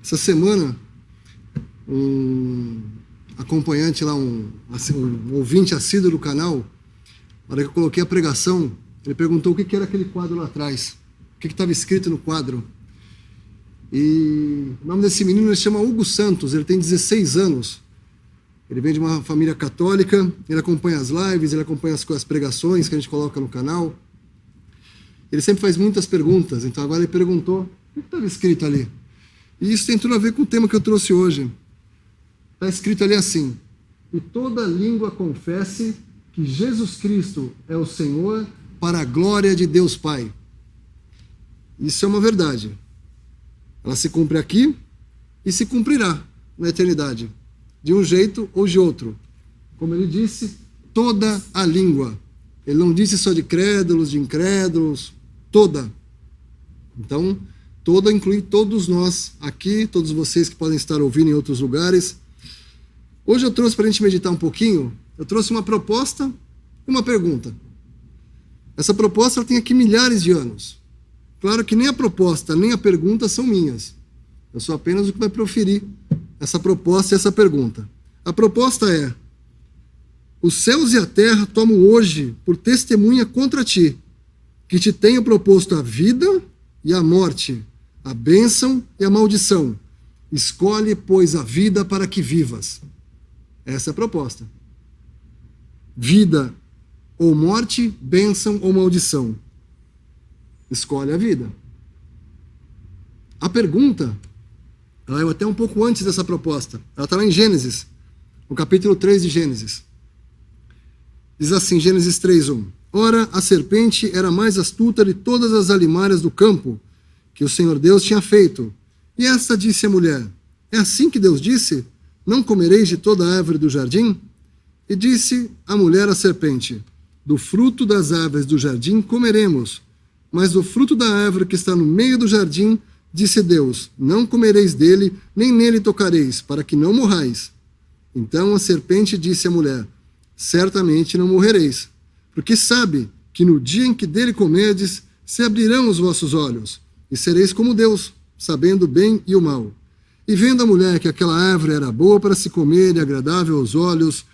Essa semana, um acompanhante lá, um ouvinte assíduo do canal, na hora que eu coloquei a pregação, ele perguntou o que era aquele quadro lá atrás, o que estava escrito no quadro. E o nome desse menino se chama Hugo Santos, ele tem 16 anos. Ele vem de uma família católica, ele acompanha as lives, ele acompanha as pregações que a gente coloca no canal. Ele sempre faz muitas perguntas, então agora ele perguntou o que estava escrito ali. E isso tem tudo a ver com o tema que eu trouxe hoje. Está escrito ali assim: e toda língua confesse que Jesus Cristo é o Senhor, para a glória de Deus Pai. Isso é uma verdade. Ela se cumpre aqui e se cumprirá na eternidade, de um jeito ou de outro. Como ele disse, toda a língua. Ele não disse só de crédulos, de incrédulos, toda. Então, toda inclui todos nós aqui, todos vocês que podem estar ouvindo em outros lugares. Hoje eu trouxe para a gente meditar um pouquinho, eu trouxe uma proposta e uma pergunta. Essa proposta ela tem aqui milhares de anos. Claro que nem a proposta nem a pergunta são minhas. Eu sou apenas o que vai proferir essa proposta e essa pergunta. A proposta é: os céus e a terra tomam hoje por testemunha contra ti, que te tenho proposto a vida e a morte, a bênção e a maldição. Escolhe, pois, a vida para que vivas. Essa é a proposta. Vida ou morte, bênção ou maldição. Escolhe a vida. A pergunta, ela é até um pouco antes dessa proposta. Ela está lá em Gênesis, no capítulo 3 de Gênesis. Diz assim, Gênesis 3:1. Ora, a serpente era mais astuta de todas as alimárias do campo que o Senhor Deus tinha feito. E esta disse à mulher: é assim que Deus disse: não comereis de toda a árvore do jardim? E disse a mulher à serpente: do fruto das árvores do jardim comeremos, mas do fruto da árvore que está no meio do jardim, disse Deus: não comereis dele, nem nele tocareis, para que não morrais. Então a serpente disse à mulher: certamente não morrereis, porque sabe que no dia em que dele comerdes, se abrirão os vossos olhos, e sereis como Deus, sabendo o bem e o mal. E vendo a mulher que aquela árvore era boa para se comer e agradável aos olhos,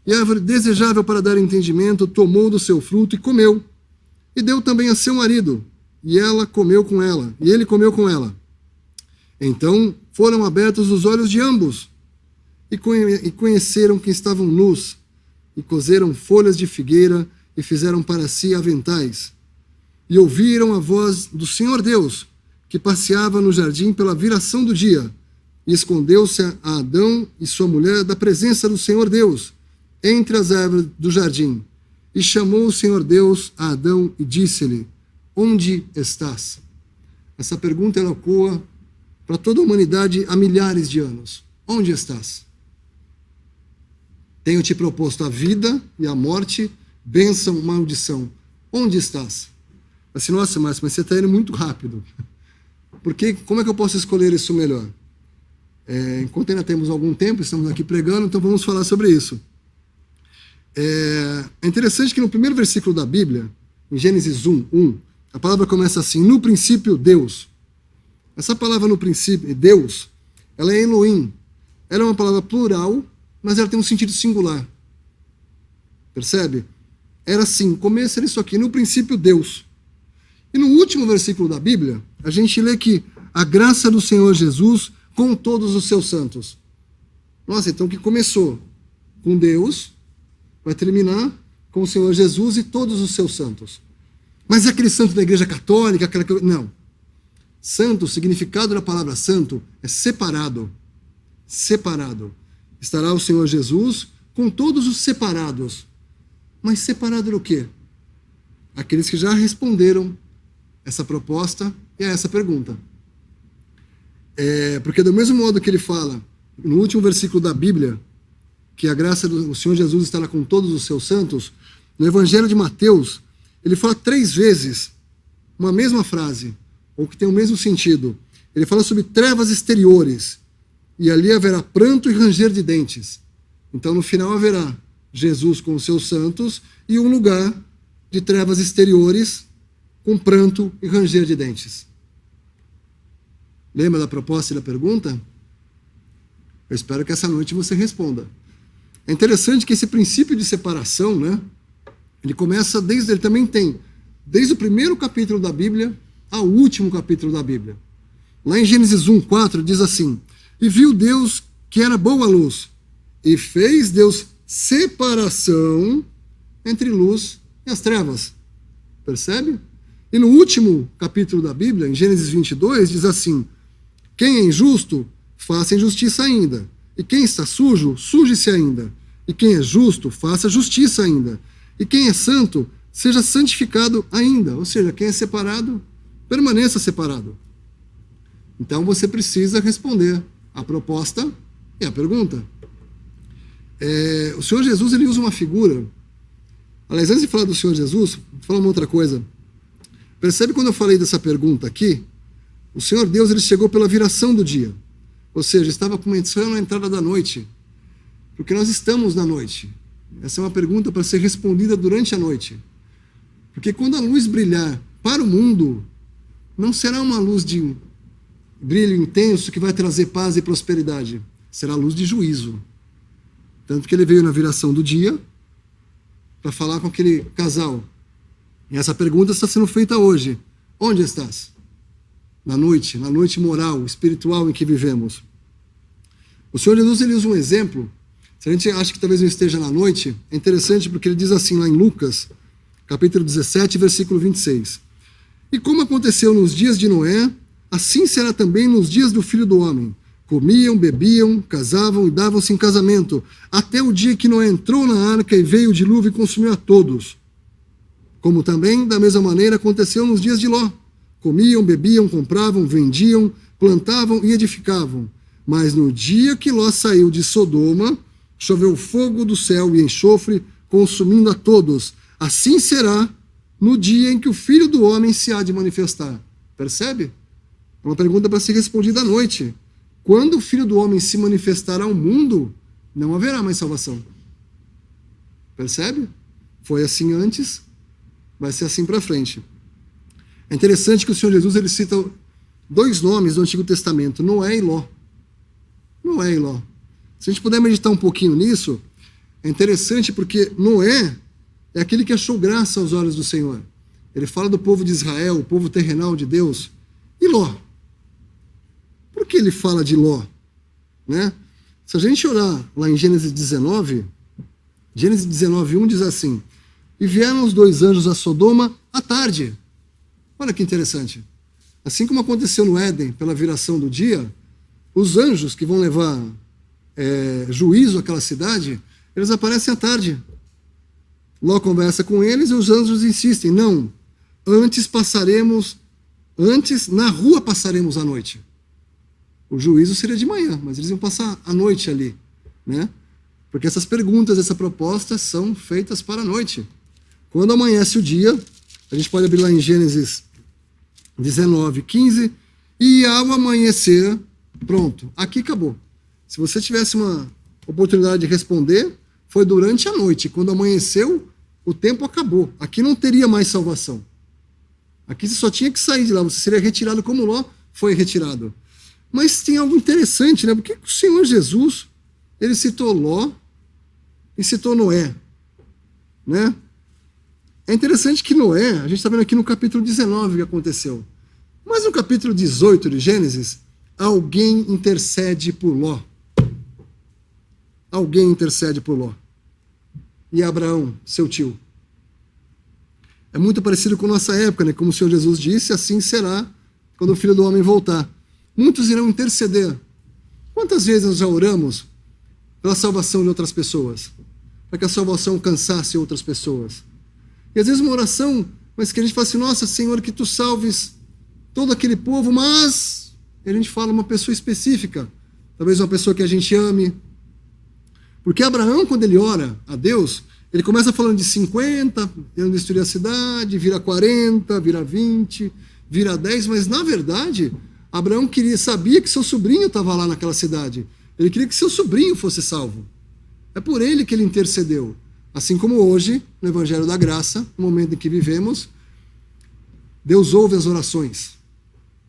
e árvore desejável para dar entendimento, tomou do seu fruto e comeu. E deu também a seu marido, e ela comeu com ela, e ele comeu com ela. Então foram abertos os olhos de ambos, e conheceram que estavam nus, e coseram folhas de figueira, e fizeram para si aventais. E ouviram a voz do Senhor Deus, que passeava no jardim pela viração do dia, e escondeu-se a Adão e sua mulher da presença do Senhor Deus, entre as árvores do jardim. E chamou o Senhor Deus a Adão e disse-lhe: onde estás? Essa pergunta ela ecoa para toda a humanidade há milhares de anos. Onde estás? Tenho te proposto a vida e a morte, bênção, maldição. Onde estás? Assim, nossa, Márcio, mas você está indo muito rápido. Porque como é que eu posso escolher isso melhor? Enquanto ainda temos algum tempo, estamos aqui pregando, então vamos falar sobre isso. É interessante que no primeiro versículo da Bíblia, em Gênesis 1:1, a palavra começa assim: no princípio, Deus. Essa palavra no princípio, Deus, ela é Elohim. Ela é uma palavra plural, mas ela tem um sentido singular. Percebe? Era assim, começa isso aqui, no princípio, Deus. E no último versículo da Bíblia, a gente lê que a graça do Senhor Jesus com todos os seus santos. Nossa, então que começou com Deus, vai terminar com o Senhor Jesus e todos os seus santos. Mas é aquele santo da Igreja Católica, aquela que... Não. Santo, o significado da palavra santo é separado. Separado. Estará o Senhor Jesus com todos os separados. Mas separado do quê? Aqueles que já responderam essa proposta e a essa pergunta. Porque do mesmo modo que ele fala, no último versículo da Bíblia, que a graça do Senhor Jesus estará com todos os seus santos, no Evangelho de Mateus, ele fala 3 vezes uma mesma frase, ou que tem o mesmo sentido. Ele fala sobre trevas exteriores, e ali haverá pranto e ranger de dentes. Então, no final, haverá Jesus com os seus santos e um lugar de trevas exteriores com pranto e ranger de dentes. Lembra da proposta e da pergunta? Eu espero que essa noite você responda. É interessante que esse princípio de separação, né? Ele também tem, desde o primeiro capítulo da Bíblia ao último capítulo da Bíblia. Lá em Gênesis 1:4 diz assim: e viu Deus que era boa a luz, e fez Deus separação entre luz e as trevas. Percebe? E no último capítulo da Bíblia, em Gênesis 22, diz assim: quem é injusto, faça injustiça ainda. E quem está sujo, suje-se ainda. E quem é justo, faça justiça ainda. E quem é santo, seja santificado ainda. Ou seja, quem é separado, permaneça separado. Então você precisa responder a proposta e a pergunta. O Senhor Jesus, ele usa uma figura. Aliás, antes de falar do Senhor Jesus, vou falar uma outra coisa. Percebe quando eu falei dessa pergunta aqui? O Senhor Deus, ele chegou pela viração do dia. Ou seja, estava começando a entrada da noite. Porque nós estamos na noite. Essa é uma pergunta para ser respondida durante a noite. Porque quando a luz brilhar para o mundo, não será uma luz de brilho intenso que vai trazer paz e prosperidade. Será luz de juízo. Tanto que ele veio na viração do dia para falar com aquele casal. E essa pergunta está sendo feita hoje. Onde estás? Na noite moral, espiritual em que vivemos. O Senhor Jesus, ele usa um exemplo. Se a gente acha que talvez não esteja na noite, é interessante porque ele diz assim lá em Lucas, capítulo 17, versículo 26. E como aconteceu nos dias de Noé, assim será também nos dias do Filho do Homem. Comiam, bebiam, casavam e davam-se em casamento, até o dia que Noé entrou na arca e veio o dilúvio e consumiu a todos. Como também, da mesma maneira, aconteceu nos dias de Ló. Comiam, bebiam, compravam, vendiam, plantavam e edificavam. Mas no dia que Ló saiu de Sodoma, choveu fogo do céu e enxofre, consumindo a todos. Assim será no dia em que o Filho do Homem se há de manifestar. Percebe? É uma pergunta para ser respondida à noite. Quando o Filho do Homem se manifestar ao mundo, não haverá mais salvação. Percebe? Foi assim antes, vai ser assim para frente. É interessante que o Senhor Jesus, ele cita dois nomes do Antigo Testamento, Noé e Ló. Noé e Ló. Se a gente puder meditar um pouquinho nisso, é interessante porque Noé é aquele que achou graça aos olhos do Senhor. Ele fala do povo de Israel, o povo terrenal de Deus. E Ló? Por que ele fala de Ló? Né? Se a gente olhar lá em Gênesis 19, Gênesis 19:1 diz assim: e vieram os dois anjos a Sodoma à tarde. Olha que interessante. Assim como aconteceu no Éden, pela viração do dia, os anjos que vão levar juízo àquela cidade, eles aparecem à tarde. Ló conversa com eles e os anjos insistem: não, antes na rua passaremos a noite. O juízo seria de manhã, mas eles iam passar a noite ali, né? Porque essas perguntas, essa proposta são feitas para a noite. Quando amanhece o dia, a gente pode abrir lá em Gênesis 19:15, e ao amanhecer, pronto, aqui acabou. Se você tivesse uma oportunidade de responder, foi durante a noite. Quando amanheceu, o tempo acabou. Aqui não teria mais salvação. Aqui você só tinha que sair de lá, você seria retirado como Ló foi retirado. Mas tem algo interessante, né? Porque o Senhor Jesus, ele citou Ló e citou Noé, né? É interessante que Noé, a gente está vendo aqui no capítulo 19 o que aconteceu. Mas no capítulo 18 de Gênesis, alguém intercede por Ló. Alguém intercede por Ló. E Abraão, seu tio. É muito parecido com a nossa época, né? Como o Senhor Jesus disse, assim será quando o Filho do Homem voltar. Muitos irão interceder. Quantas vezes nós já oramos pela salvação de outras pessoas? Para que a salvação alcançasse outras pessoas? E às vezes uma oração, mas que a gente fala assim: nossa, Senhor, que tu salves todo aquele povo, mas a gente fala uma pessoa específica, talvez uma pessoa que a gente ame. Porque Abraão, quando ele ora a Deus, ele começa falando de 50, querendo destruir a cidade, vira 40, vira 20, vira 10, mas na verdade, Abraão sabia que seu sobrinho estava lá naquela cidade. Ele queria que seu sobrinho fosse salvo. É por ele que ele intercedeu. Assim como hoje, no Evangelho da Graça, no momento em que vivemos, Deus ouve as orações.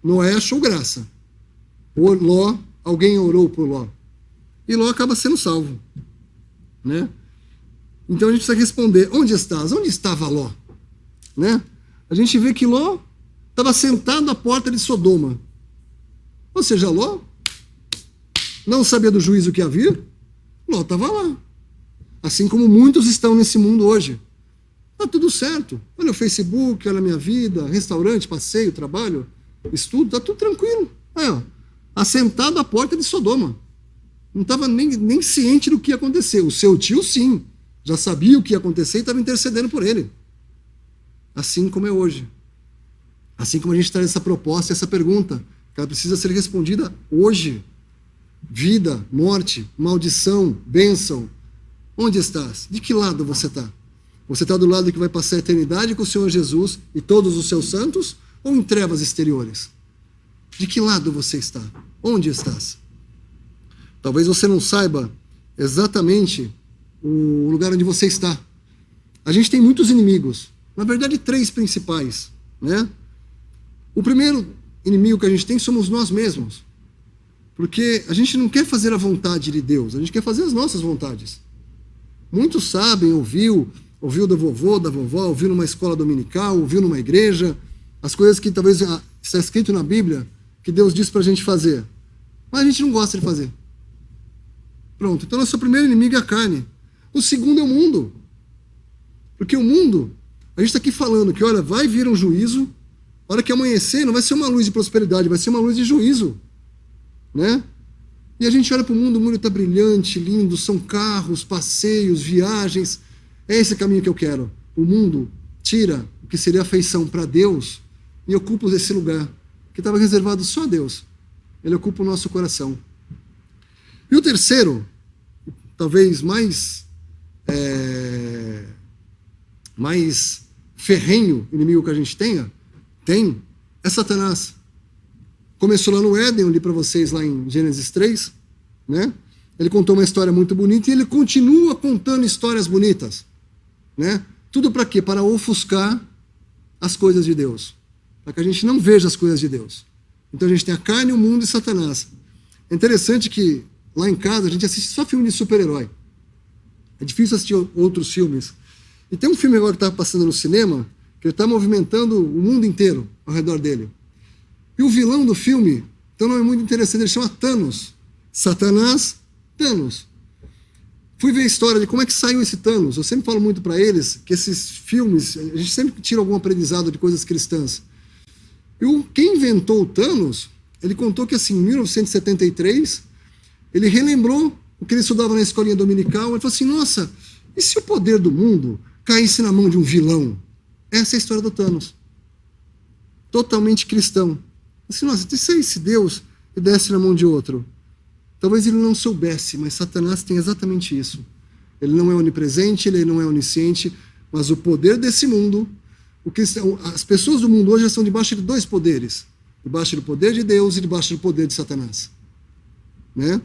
Noé achou graça. Ló, alguém orou por Ló. E Ló acaba sendo salvo, né? Então a gente precisa responder, onde estás? Onde estava Ló? Né? A gente vê que Ló estava sentado à porta de Sodoma. Ou seja, Ló não sabia do juízo que havia, Ló estava lá. Assim como muitos estão nesse mundo hoje. Tá tudo certo. Olha o Facebook, olha a minha vida, restaurante, passeio, trabalho, estudo, tá tudo tranquilo. Aí, ó, assentado à porta de Sodoma. Não estava nem ciente do que ia acontecer. O seu tio, sim, já sabia o que ia acontecer e estava intercedendo por ele. Assim como é hoje. Assim como a gente traz essa proposta, essa pergunta, que ela precisa ser respondida hoje. Vida, morte, maldição, bênção. Onde estás? De que lado você está? Você está do lado que vai passar a eternidade com o Senhor Jesus e todos os seus santos, ou em trevas exteriores? De que lado você está? Onde estás? Talvez você não saiba exatamente o lugar onde você está. A gente tem muitos inimigos. Na verdade, 3 principais, né? O primeiro inimigo que a gente tem somos nós mesmos. Porque a gente não quer fazer a vontade de Deus, a gente quer fazer as nossas vontades. Muitos sabem, ouviu da vovô, da vovó, ouviu numa escola dominical, ouviu numa igreja, as coisas que talvez está escrito na Bíblia, que Deus diz para a gente fazer. Mas a gente não gosta de fazer. Pronto, então nosso primeiro inimigo é a carne. O segundo é o mundo. Porque o mundo, a gente está aqui falando que, olha, vai vir um juízo, a hora que amanhecer não vai ser uma luz de prosperidade, vai ser uma luz de juízo. Né? E a gente olha para o mundo está brilhante, lindo, são carros, passeios, viagens. É esse caminho que eu quero. O mundo tira o que seria afeição para Deus e ocupa esse lugar que estava reservado só a Deus. Ele ocupa o nosso coração. E o terceiro, talvez mais ferrenho inimigo que a gente tem, é Satanás. Começou lá no Éden, eu li para vocês lá em Gênesis 3, né? Ele contou uma história muito bonita e ele continua contando histórias bonitas, né? Tudo para quê? Para ofuscar as coisas de Deus, para que a gente não veja as coisas de Deus. Então a gente tem a carne, o mundo e Satanás. É interessante que lá em casa a gente assiste só filme de super-herói. É difícil assistir outros filmes. E tem um filme agora que está passando no cinema, que ele está movimentando o mundo inteiro ao redor dele. E o vilão do filme, então não é muito interessante, ele chama Thanos. Satanás, Thanos. Fui ver a história de como é que saiu esse Thanos. Eu sempre falo muito para eles que esses filmes, a gente sempre tira algum aprendizado de coisas cristãs. E quem inventou o Thanos, ele contou que assim, em 1973, ele relembrou o que ele estudava na escolinha dominical, ele falou assim, nossa, e se o poder do mundo caísse na mão de um vilão? Essa é a história do Thanos. Totalmente cristão. Assim, nossa, e se esse Deus desse na mão de outro? Talvez ele não soubesse, mas Satanás tem exatamente isso. Ele não é onipresente, ele não é onisciente, mas o poder desse mundo, as pessoas do mundo hoje já estão debaixo de 2 poderes. Debaixo do poder de Deus e debaixo do poder de Satanás. Né?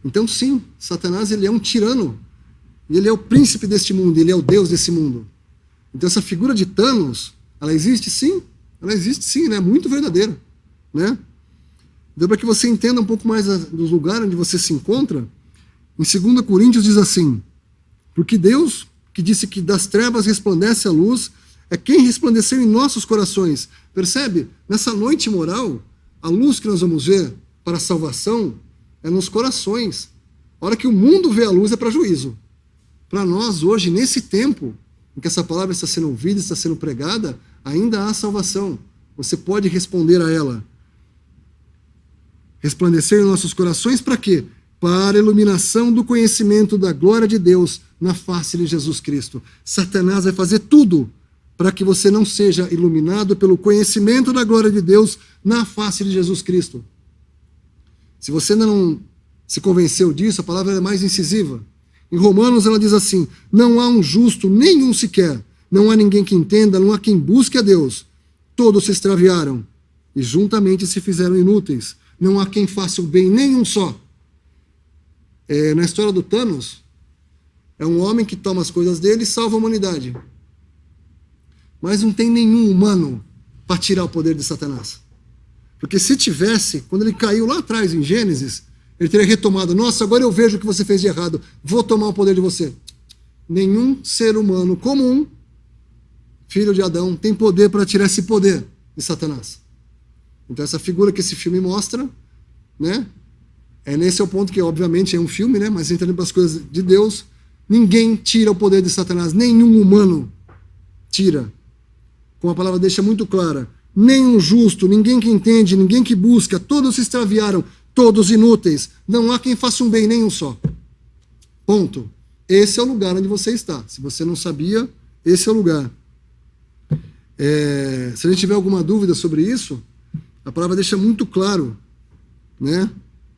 Então sim, Satanás ele é um tirano. E ele é o príncipe deste mundo, ele é o Deus desse mundo. Então essa figura de Thanos, ela existe sim, né? É muito verdadeira. Né? Então, para que você entenda um pouco mais do lugar onde você se encontra, em 2 Coríntios diz assim, porque Deus, que disse que das trevas resplandece a luz, é quem resplandeceu em nossos corações. Percebe? Nessa noite moral, a luz que nós vamos ver para a salvação é nos corações. A hora que o mundo vê a luz é para juízo. Para nós, hoje, nesse tempo em que essa palavra está sendo ouvida, está sendo pregada, ainda há salvação. Você pode responder a ela. Resplandecer em nossos corações para quê? Para a iluminação do conhecimento da glória de Deus na face de Jesus Cristo. Satanás vai fazer tudo para que você não seja iluminado pelo conhecimento da glória de Deus na face de Jesus Cristo. Se você ainda não se convenceu disso, a palavra é mais incisiva. Em Romanos ela diz assim, não há um justo nenhum sequer, não há ninguém que entenda, não há quem busque a Deus. Todos se extraviaram e juntamente se fizeram inúteis. Não há quem faça o bem, nenhum só. Na história do Thanos, é um homem que toma as coisas dele e salva a humanidade. Mas não tem nenhum humano para tirar o poder de Satanás. Porque se tivesse, quando ele caiu lá atrás em Gênesis, ele teria retomado, nossa, agora eu vejo o que você fez de errado, vou tomar o poder de você. Nenhum ser humano comum, filho de Adão, tem poder para tirar esse poder de Satanás. Então essa figura que esse filme mostra, né? Nesse é o ponto que, obviamente, é um filme, né? Mas entrando para as coisas de Deus, ninguém tira o poder de Satanás, nenhum humano tira. Como a palavra deixa muito clara, nenhum justo, ninguém que entende, ninguém que busca, todos se extraviaram, todos inúteis, não há quem faça um bem, nenhum só. Ponto. Esse é o lugar onde você está. Se você não sabia, esse é o lugar. Se a gente tiver alguma dúvida sobre isso, a palavra deixa muito claro, né?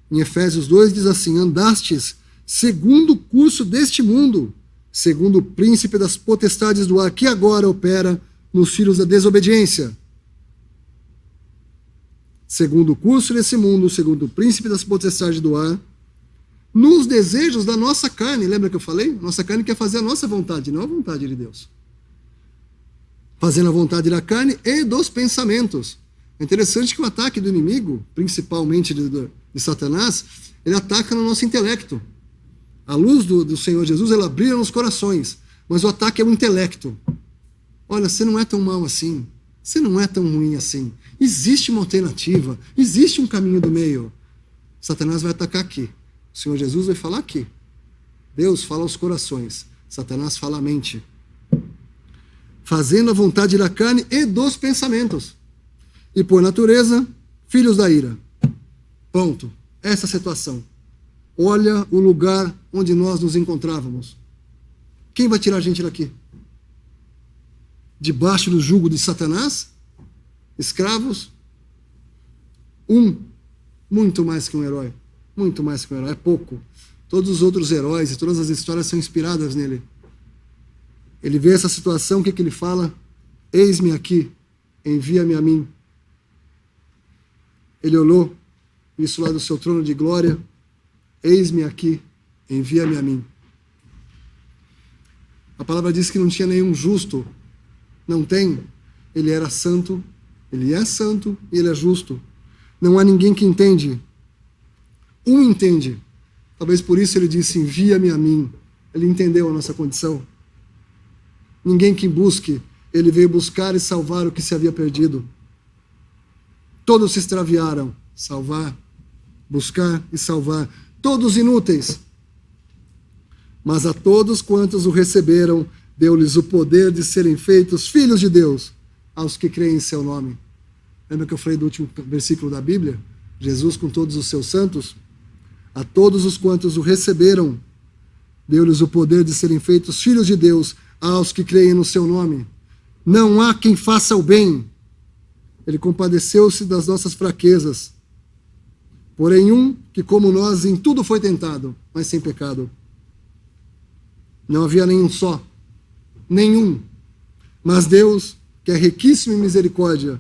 Em Efésios 2 diz assim, andastes segundo o curso deste mundo, segundo o príncipe das potestades do ar, que agora opera nos filhos da desobediência. Segundo o curso desse mundo, segundo o príncipe das potestades do ar, nos desejos da nossa carne. Lembra que eu falei? Nossa carne quer fazer a nossa vontade, não a vontade de Deus. Fazendo a vontade da carne e dos pensamentos. É interessante que o ataque do inimigo, principalmente de Satanás, ele ataca no nosso intelecto. A luz do Senhor Jesus, ela brilha nos corações, mas o ataque é o intelecto. Olha, você não é tão mal assim, você não é tão ruim assim. Existe uma alternativa, existe um caminho do meio. Satanás vai atacar aqui. O Senhor Jesus vai falar aqui. Deus fala aos corações, Satanás fala à mente. Fazendo a vontade da carne e dos pensamentos. E por natureza, filhos da ira. Ponto. Essa situação. Olha o lugar onde nós nos encontrávamos. Quem vai tirar a gente daqui? Debaixo do jugo de Satanás? Escravos? Muito mais que um herói. Muito mais que um herói. É pouco. Todos os outros heróis e todas as histórias são inspiradas nele. Ele vê essa situação, o que ele fala? Eis-me aqui, envia-me a mim. Ele olhou isso lá do seu trono de glória. Eis-me aqui, envia-me a mim. A palavra diz que não tinha nenhum justo. Não tem. Ele era santo, ele é santo e ele é justo. Não há ninguém que entende. Um entende. Talvez por isso ele disse, envia-me a mim. Ele entendeu a nossa condição. Ninguém que busque, ele veio buscar e salvar o que se havia perdido. Todos se extraviaram. Salvar, buscar e salvar. Todos inúteis. Mas a todos quantos o receberam, deu-lhes o poder de serem feitos filhos de Deus, aos que creem em seu nome. Lembra que eu falei do último versículo da Bíblia? Jesus com todos os seus santos? A todos os quantos o receberam, deu-lhes o poder de serem feitos filhos de Deus, aos que creem no seu nome. Não há quem faça o bem. Ele compadeceu-se das nossas fraquezas. Porém, um que, como nós, em tudo foi tentado, mas sem pecado. Não havia nenhum só. Nenhum. Mas Deus, que é riquíssimo em misericórdia,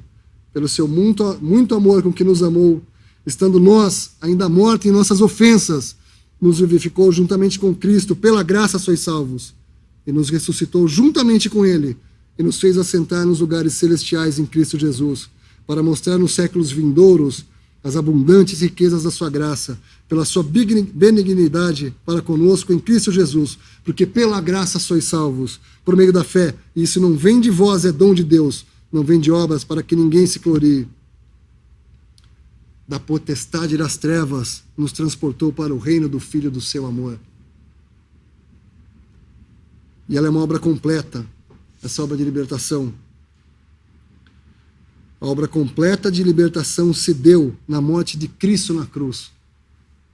pelo seu muito amor com que nos amou, estando nós ainda mortos em nossas ofensas, nos vivificou juntamente com Cristo, pela graça sois salvos, e nos ressuscitou juntamente com Ele, e nos fez assentar nos lugares celestiais em Cristo Jesus, para mostrar nos séculos vindouros as abundantes riquezas da sua graça, pela sua benignidade para conosco em Cristo Jesus, porque pela graça sois salvos, por meio da fé, e isso não vem de vós, é dom de Deus, não vem de obras, para que ninguém se glorie. Da potestade das trevas, nos transportou para o reino do Filho do seu amor. E ela é uma obra completa, essa obra de libertação. A obra completa de libertação se deu na morte de Cristo na cruz,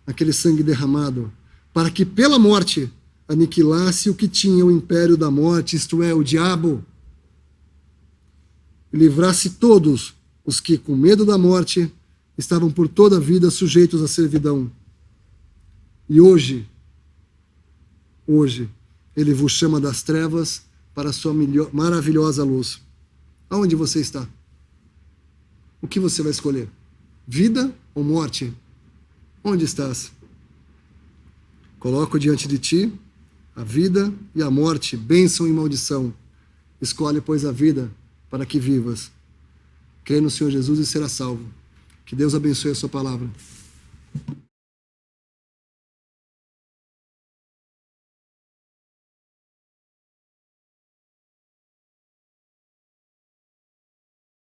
aquele sangue derramado, para que pela morte aniquilasse o que tinha o império da morte, isto é, o diabo, e livrasse todos os que, com medo da morte, estavam por toda a vida sujeitos à servidão. E hoje, Ele vos chama das trevas para a sua maravilhosa luz. Aonde você está? O que você vai escolher? Vida ou morte? Onde estás? Coloco diante de ti a vida e a morte, bênção e maldição. Escolhe, pois, a vida para que vivas. Crê no Senhor Jesus e será salvo. Que Deus abençoe a sua palavra.